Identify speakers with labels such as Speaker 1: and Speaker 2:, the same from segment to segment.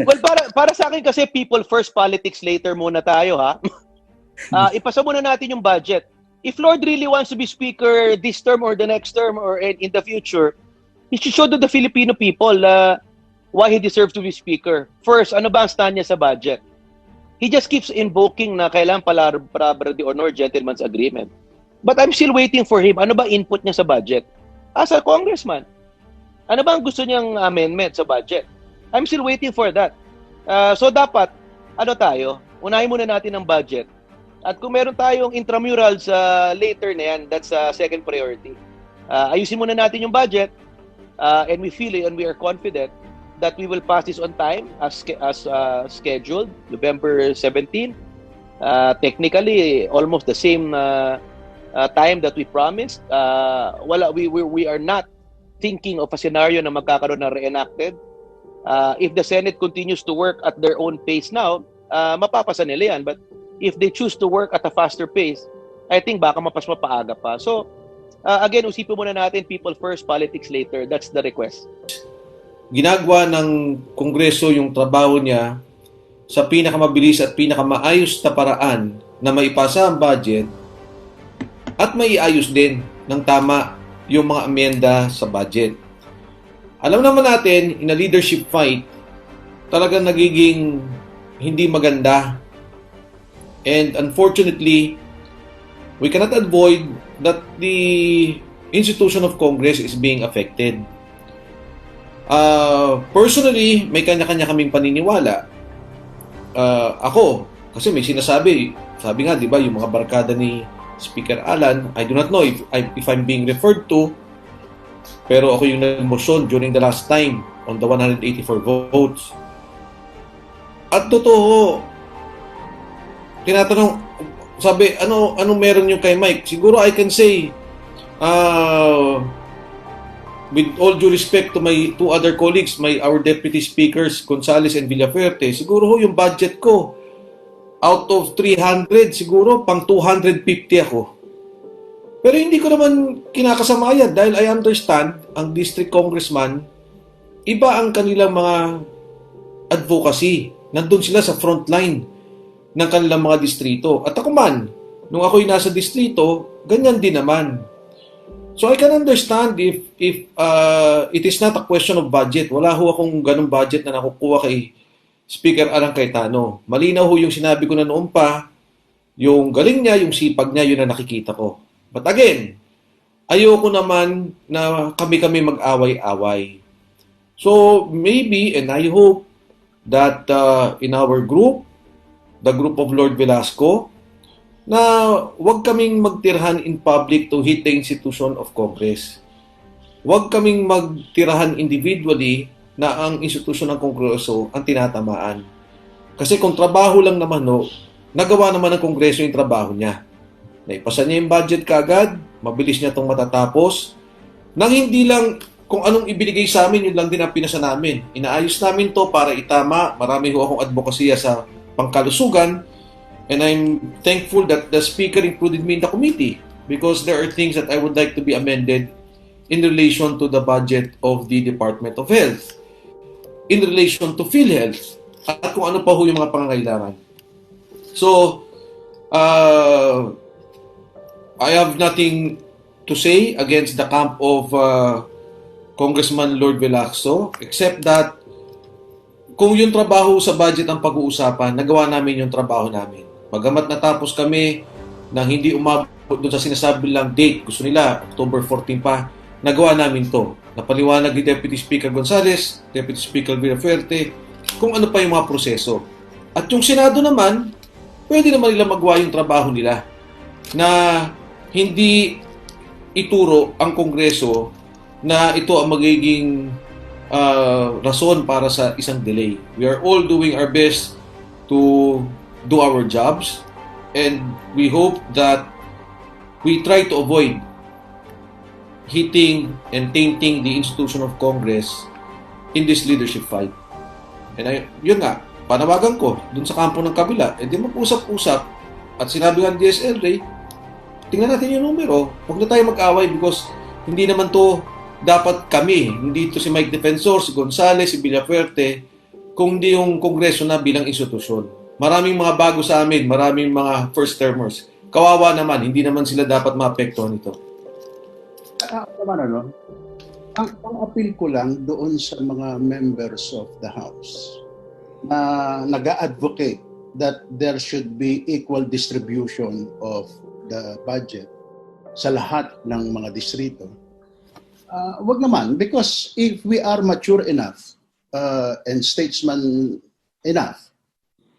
Speaker 1: Well, para sa akin kasi people first, politics later muna tayo, ha? Ipasa muna natin yung budget. If Lord really wants to be speaker this term or the next term or in the future, he should show to the Filipino people why he deserves to be speaker. First, ano ba ang stand niya sa budget? He just keeps invoking na kailangan palabra de honor, gentleman's agreement. But I'm still waiting for him. Ano ba input niya sa budget? As a congressman, ano ba ang gusto niyang amendment sa budget? I'm still waiting for that. So dapat, unahin muna natin ang budget. At kung meron tayong intramurals later na yan, that's second priority. Ayusin muna natin yung budget and we feel it and we are confident that we will pass this on time as scheduled, November 17. Technically, almost the same time that we promised. We are not thinking of a scenario na magkakaroon ng reenacted. If the Senate continues to work at their own pace now, mapapasa nila yan. But if they choose to work at a faster pace, I think baka mapaaga pa. So, again, usipin muna natin people first, politics later. That's the request.
Speaker 2: Ginagawa ng Kongreso yung trabaho niya sa pinakamabilis at pinakamaayos na paraan na maipasa ang budget at maiayos din ng tama yung mga amenda sa budget. Alam naman natin, in a leadership fight, talagang nagiging hindi maganda. And unfortunately, we cannot avoid that the institution of Congress is being affected. Personally, may kanya-kanya kaming paniniwala. Ako, kasi may sinasabi, sabi nga, di ba, yung mga barkada ni Speaker Allan, I do not know if I'm being referred to, pero ako yung nag-motion during the last time on the 184 votes. At totoo, tinatanong, sabi, ano meron yung kay Mike? Siguro I can say, with all due respect to my two other colleagues, our deputy speakers, Gonzales and Villafuerte, siguro yung budget ko, out of 300, siguro pang 250 ako. Pero hindi ko naman kinakasama yan dahil I understand ang district congressman, iba ang kanilang mga advocacy. Nandun sila sa front line ng kanilang mga distrito. At ako man, nung ako'y nasa distrito, ganyan din naman. So I can understand if it is not a question of budget. Wala ho akong ganung budget na nakukuha kay Speaker Allan Cayetano. Malinaw ho yung sinabi ko na noon pa, yung galing niya, yung sipag niya, yun na nakikita ko. But again, ayoko naman na kami-kami mag-away-away. So maybe, and I hope that in our group, the group of Lord Velasco, na huwag kaming magtirahan in public to hit the institution of Congress. Huwag kaming magtirahan individually na ang institusyon ng Kongreso ang tinatamaan. Kasi kung trabaho lang naman, nagawa naman ng Kongreso yung trabaho niya. Naipasa niya yung budget kaagad, mabilis niya itong matatapos, nang hindi lang kung anong ibinigay sa amin, yun lang din ang pinasa namin. Inaayos namin to para itama. Marami ho akong advokasya sa pangkalusugan. And I'm thankful that the Speaker included me in the committee because there are things that I would like to be amended in relation to the budget of the Department of Health, in relation to PhilHealth, at kung ano pa ho yung mga pangangailangan. So, I have nothing to say against the camp of Congressman Lord Velasco, except that kung yung trabaho sa budget ang pag-uusapan, nagawa namin yung trabaho namin. Pagamat natapos kami nang hindi umabot doon sa sinasabi lang date, gusto nila October 14 pa, nagawa namin to. Napaliwanag ni Deputy Speaker Gonzales, Deputy Speaker Villafuerte, kung ano pa yung mga proseso. At yung Senado naman, pwede naman nila magawa yung trabaho nila na hindi ituro ang Kongreso na ito ang magiging rason para sa isang delay. We are all doing our best to do our jobs and we hope that we try to avoid hitting and tainting the institution of Congress in this leadership fight. And yun nga, panawagan ko dun sa kampo ng kabila, di mag-usap-usap at sinabi nga ng DSLRay, tingnan natin yung numero, huwag na tayo mag-away because hindi naman to dapat kami, hindi ito si Mike Defensor, si Gonzales, si Villafuerte, kung di yung Kongreso na bilang institusyon. Maraming mga bago sa amin, maraming mga first-termers. Kawawa naman, hindi naman sila dapat maapektuhan nito.
Speaker 3: Naman ang appeal ko lang doon sa mga members of the House na nag-advocate that there should be equal distribution of the budget sa lahat ng mga distrito. Wag naman, because if we are mature enough and statesman enough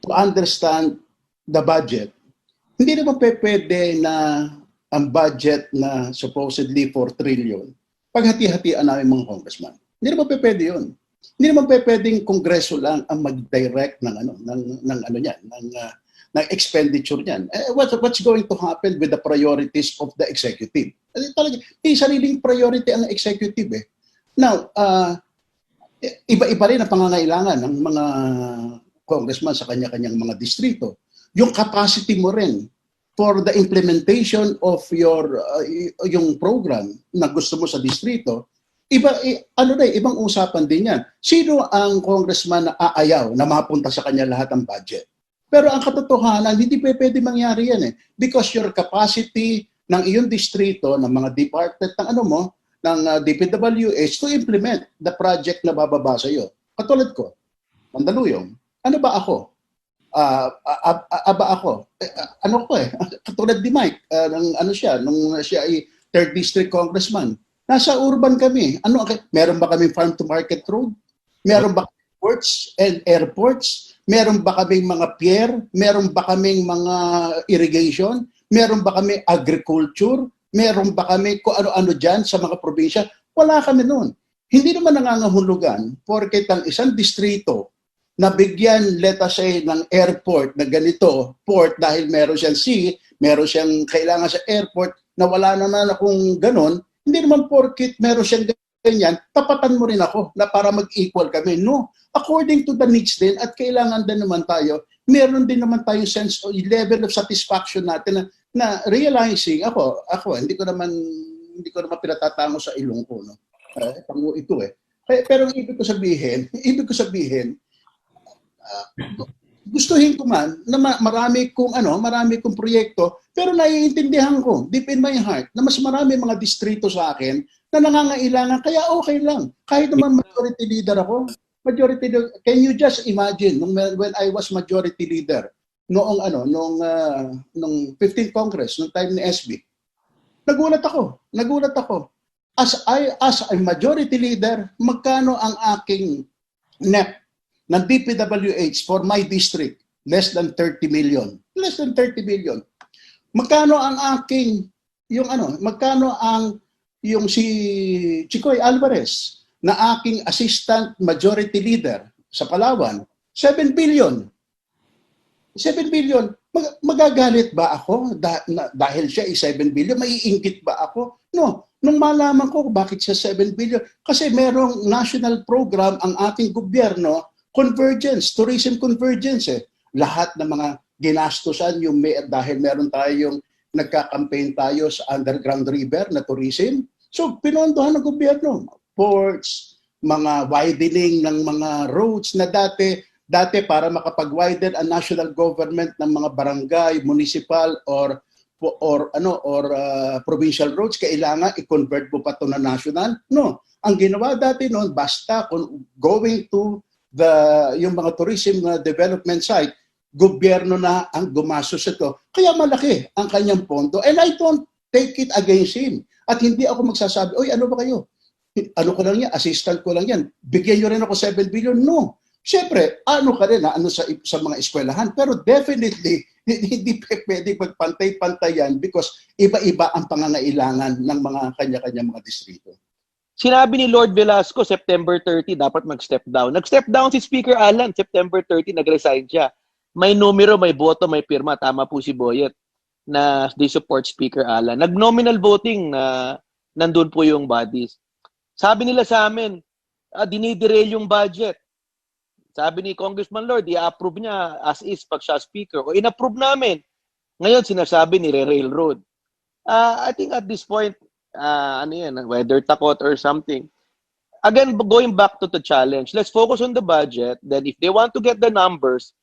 Speaker 3: to understand the budget, hindi naman pwede na ang budget na supposedly 4 trillion, paghati-hatian namin mga congressman. Hindi naman pwede yun. Hindi naman pwedeng kongreso lang ang mag-direct ng expenditure niyan. What's going to happen with the priorities of the executive? Talaga, sariling priority ang executive eh. Now, iba-iba rin ang pangangailangan ng mga congressman sa kanya-kanyang mga distrito. Yung capacity mo rin for the implementation of yung program na gusto mo sa distrito, ibang usapan din yan. Sino ang congressman na aayaw na mapunta sa kanya lahat ang budget? Pero ang katotohanan, hindi pwede mangyari yan eh. Because your capacity ng iyong distrito, ng mga department ng DPWH to implement the project na bababa sa iyo. Katulad ko, Mandaluyong, ano ba ako? Katulad ni Mike, nung siya ay 3rd District Congressman. Nasa urban kami. Meron ba kaming farm to market road? Meron ba kaming ports and airports? Meron ba kaming mga pier? Meron ba kaming mga irrigation? Meron ba kami agriculture? Meron ba kami kung ano-ano dyan sa mga probinsya? Wala kami noon. Hindi naman nangangahulugan porket ang isang distrito nabigyan, let us say, ng airport na ganito, port, dahil meron siyang sea, meron siyang kailangan sa airport, na wala naman akong ganon, hindi naman porket meron siyang ganyan, tapatan mo rin ako na para mag-equal kami. No, according to the needs din, at kailangan din naman tayo, meron din naman tayo sense o level of satisfaction natin na realizing, ako, hindi ko naman pinatatango sa ilong ko, no? Pango ito eh. Pero ibig ko sabihin, gustuhin ko man na marami kong proyekto, pero naiintindihan ko deep in my heart na mas marami mga distrito sa akin na nangangailangan, kaya okay lang. Kahit naman majority leader ako, can you just imagine when I was majority leader noong 15th Congress, noong time ni SB. Nagulat ako. As a majority leader, magkano ang aking net ng DPWH for my district? Less than 30 million. Magkano ang aking, yung si Chicoy Alvarez na aking assistant majority leader sa Palawan? 7 billion. Magagalit ba ako dahil siya ay 7 billion? Maiinggit ba ako? No. Nung malaman ko bakit siya 7 billion, kasi merong national program ang ating gobyerno, convergence, tourism convergence eh. Lahat ng mga ginastusan dahil meron tayong nagka-campaign tayo sa underground river na tourism. So pinondohan ng gobyerno, ports, mga widening ng mga roads na dati para makapag-widen ang national government ng mga barangay, municipal or provincial roads, kailangan i-convert mo pa ito na national. No, ang ginawa dati noon, basta going to yung mga tourism development site, gobyerno na ang gumastos ito. Kaya malaki ang kanyang pondo. And I don't take it against him. At hindi ako magsasabi, oy, ano ba kayo? Ano ko lang yan? Assistant ko lang yan. Bigyan nyo rin ako 7 billion? No. Siyempre, ka rin sa mga eskwelahan. Pero definitely, hindi pwede magpantay-pantayan because iba-iba ang pangangailangan ng mga kanya-kanya mga distrito.
Speaker 1: Sinabi ni Lord Velasco, September 30, dapat mag-step down. Nag-step down si Speaker Allan, September 30, nag-resign siya. May numero, may boto, may pirma. Tama po si Boyet na they support Speaker Allan. Nag-nominal voting na nandun po yung bodies. Sabi nila sa amin, diniderail yung budget. Sabi ni Congressman Lord, i-approve niya as is pag siya speaker. O in-approve namin. Ngayon, sinasabi ni railroad. I think at this point, whether takot or something, again, going back to the challenge, let's focus on the budget. Then if they want to get the numbers,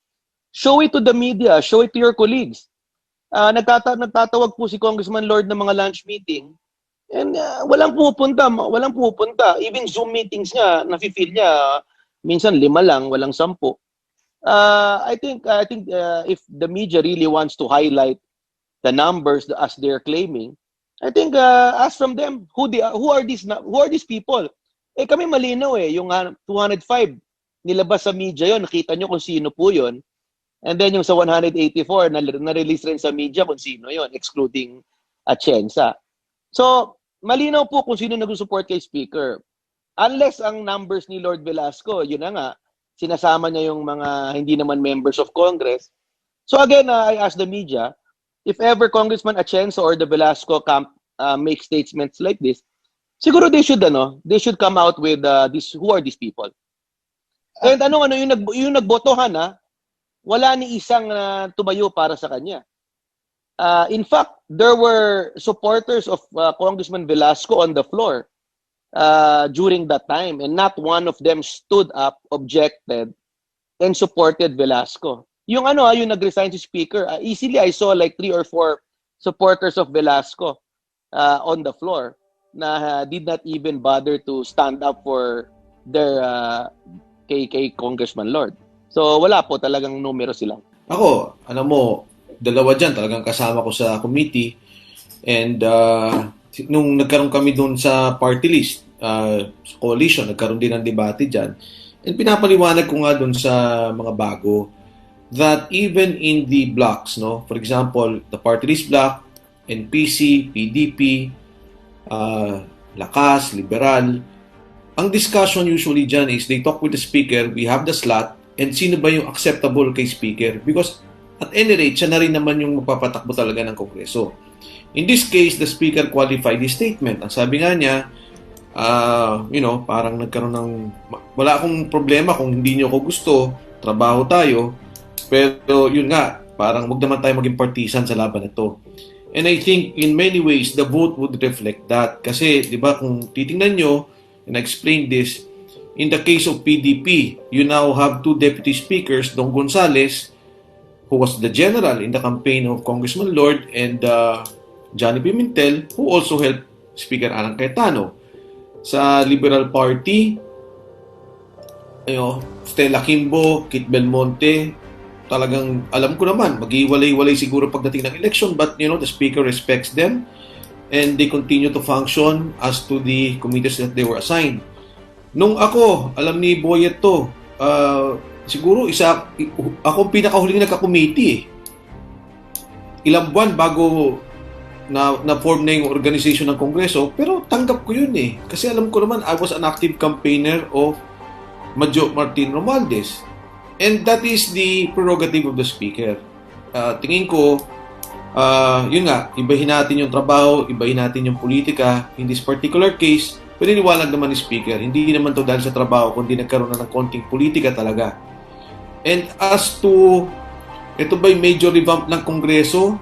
Speaker 1: show it to the media, show it to your colleagues. Nagtatawag po si Congressman Lord ng mga lunch meeting, and walang pumupunta. Even Zoom meetings niya, nafe-feel niya, minsan 5 lang, walang 10. I think if the media really wants to highlight the numbers as they're claiming, I think ask from them who are these people. Kami malinaw yung 205 nilabas sa media yon, nakita nyo kung sino po yon. And then yung sa 184 na-release rin sa media kung sino yon, excluding Atienza. So, malinaw po kung sino nag-support kay Speaker. Unless ang numbers ni Lord Velasco, yun na nga, sinasama niya yung mga hindi naman members of Congress. So again, I ask the media, if ever Congressman Atienza or the Velasco camp make statements like this, siguro they should come out with who are these people. And yung nagbotohan wala ni isang tumayo para sa kanya. In fact, there were supporters of Congressman Velasco on the floor during that time, and not one of them stood up, objected, and supported Velasco. Yung yung nag-resign si Speaker, easily I saw like 3 or 4 supporters of Velasco on the floor na did not even bother to stand up for their kay Congressman Lord. So wala po talagang numero sila.
Speaker 2: Ako, alam mo, dalawa dyan talagang kasama ko sa committee, and nung nagkaroon kami doon sa party list, sa coalition, nagkaroon din ng debate dyan, and pinapaliwanag ko nga doon sa mga bago that even in the blocks, for example, the party list block, NPC, PDP, Lakas, Liberal, ang discussion usually dyan is they talk with the speaker, we have the slot, and sino ba yung acceptable kay speaker? Because at any rate, siya na rin naman yung magpapatakbo talaga ng Kongreso. In this case, the speaker qualified his statement. Ang sabi nga niya, parang nagkaroon ng, wala akong problema kung hindi niyo ako gusto, trabaho tayo, pero yun nga, parang wag naman tayo maging partisan sa laban na to. And I think in many ways, the vote would reflect that. Kasi, di ba, kung titingnan nyo, and I explained this, in the case of PDP, you now have 2 deputy speakers, Dong Gonzales, who was the general in the campaign of Congressman Lord, and Johnny Pimentel, who also helped Speaker Allan Cayetano. Sa Liberal Party, Stella Kimbo, Kit Belmonte, talagang alam ko naman, mag-iwalay-walay siguro pagdating ng election, but the Speaker respects them, and they continue to function as to the committees that they were assigned. Nung ako, alam ni Boyet to, siguro ako pinakahuling nagka-committee. Ilang buwan bago na-form na yung organization ng Kongreso, pero tanggap ko yun Kasi alam ko naman, I was an active campaigner of Majo Martin Romualdez. And that is the prerogative of the Speaker. Tingin ko, yun nga, ibahin natin yung trabaho, ibahin natin yung politika. In this particular case, pininiwalag naman ni Speaker, hindi naman to dahil sa trabaho, kundi nagkaroon na ng konting politika talaga. And as to, ito ba'y major revamp ng Kongreso?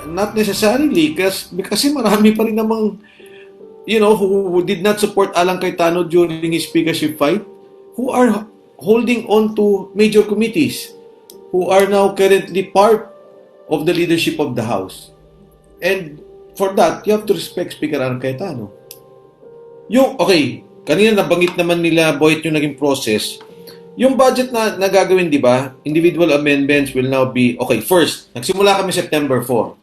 Speaker 2: Not necessarily, kasi marami pa rin namang, who did not support Allan Cayetano during his speakership fight, who are holding on to major committees, who are now currently part of the leadership of the House. And for that, you have to respect Speaker Allan Cayetano. Kanina nabanggit naman nila, Boyet, yung naging process. Yung budget na gagawin, di ba? Individual amendments will now be, first, nagsimula kami September 4.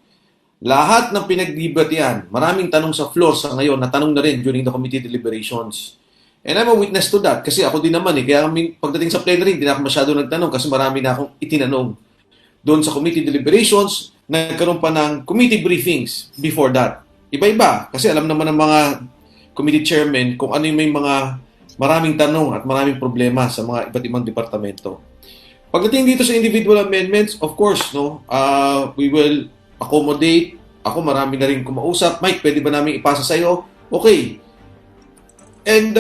Speaker 2: Lahat ng pinagdebatean, maraming tanong sa floor sa ngayon, na tanong na rin during the committee deliberations. And I'm a witness to that, kasi ako din naman kaya pagdating sa plenary, hindi na ako masyado nagtanong kasi marami na akong itinanong. Doon sa committee deliberations, nagkaroon pa ng committee briefings before that. Iba-iba, kasi alam naman ng mga committee chairman kung ano yung may mga maraming tanong at maraming problema sa mga iba't ibang departamento. Pagdating dito sa individual amendments, of course, we will accommodate. Ako, marami na rin kumausap. Mike, pwede ba namin ipasa sa'yo? Okay. And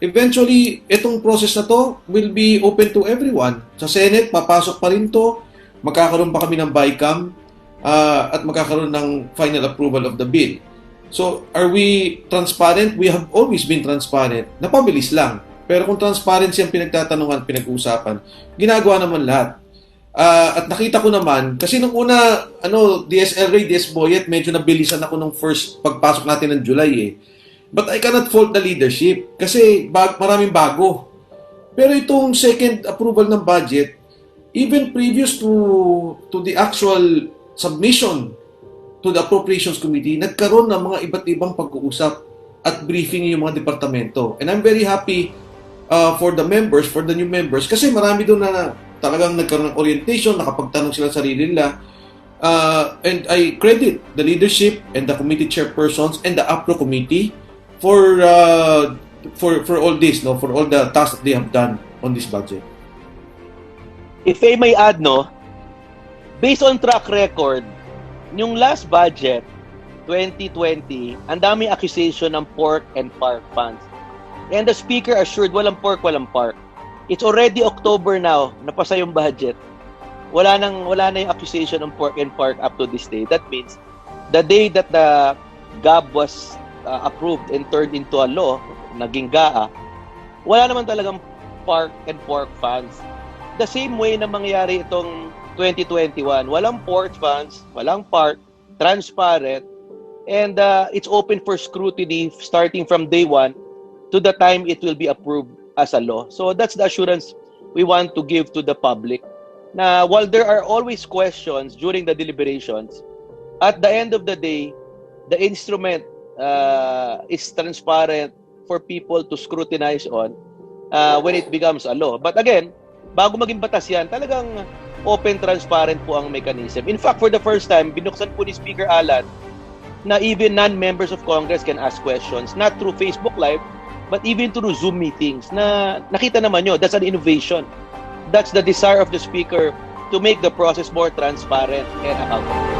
Speaker 2: eventually, itong process na to will be open to everyone. Sa Senate, papasok pa rin to. Magkakaroon pa kami ng BICAM at magkakaroon ng final approval of the bill. So, are we transparent? We have always been transparent. Napabilis lang. Pero kung transparency ang pinagtatanungan, pinag-uusapan, ginagawa naman lahat. At nakita ko naman, kasi nung una, LRay, Boyet, medyo nabilisan ako nung first pagpasok natin ng July eh. But I cannot fault the leadership kasi maraming bago. Pero itong second approval ng budget, even previous to the actual submission to the Appropriations Committee, nagkaroon ng mga iba't ibang pag-uusap at briefing yung mga departamento. And I'm very happy for the members, for the new members, kasi marami doon na talagang nagkaroon ng orientation, nakapagtanong sila sa sarili nila. And I credit the leadership and the committee chairpersons and the APRO committee for all this, no, for all the tasks that they have done on this budget.
Speaker 1: If I may add, based on track record, yung last budget, 2020, ang daming accusation ng pork and park funds. And the speaker assured walang pork, walang park. It's already October now, napasa yung budget. Wala na yung accusation ng pork and park up to this day. That means, the day that the GAB was approved and turned into a law, naging GAA, wala naman talagang park and pork funds. The same way na mangyayari itong 2021, walang pork funds, walang park, transparent, and it's open for scrutiny starting from day one to the time it will be approved as a law. So that's the assurance we want to give to the public. Na while there are always questions during the deliberations, at the end of the day, the instrument is transparent for people to scrutinize on when it becomes a law. But again, bago maging batas yan, talagang open, transparent po ang mechanism. In fact, for the first time, binuksan po ni Speaker Allan na even non-members of Congress can ask questions, not through Facebook Live, but even through Zoom meetings. Na nakita naman nyo, that's an innovation. That's the desire of the Speaker to make the process more transparent and accountable.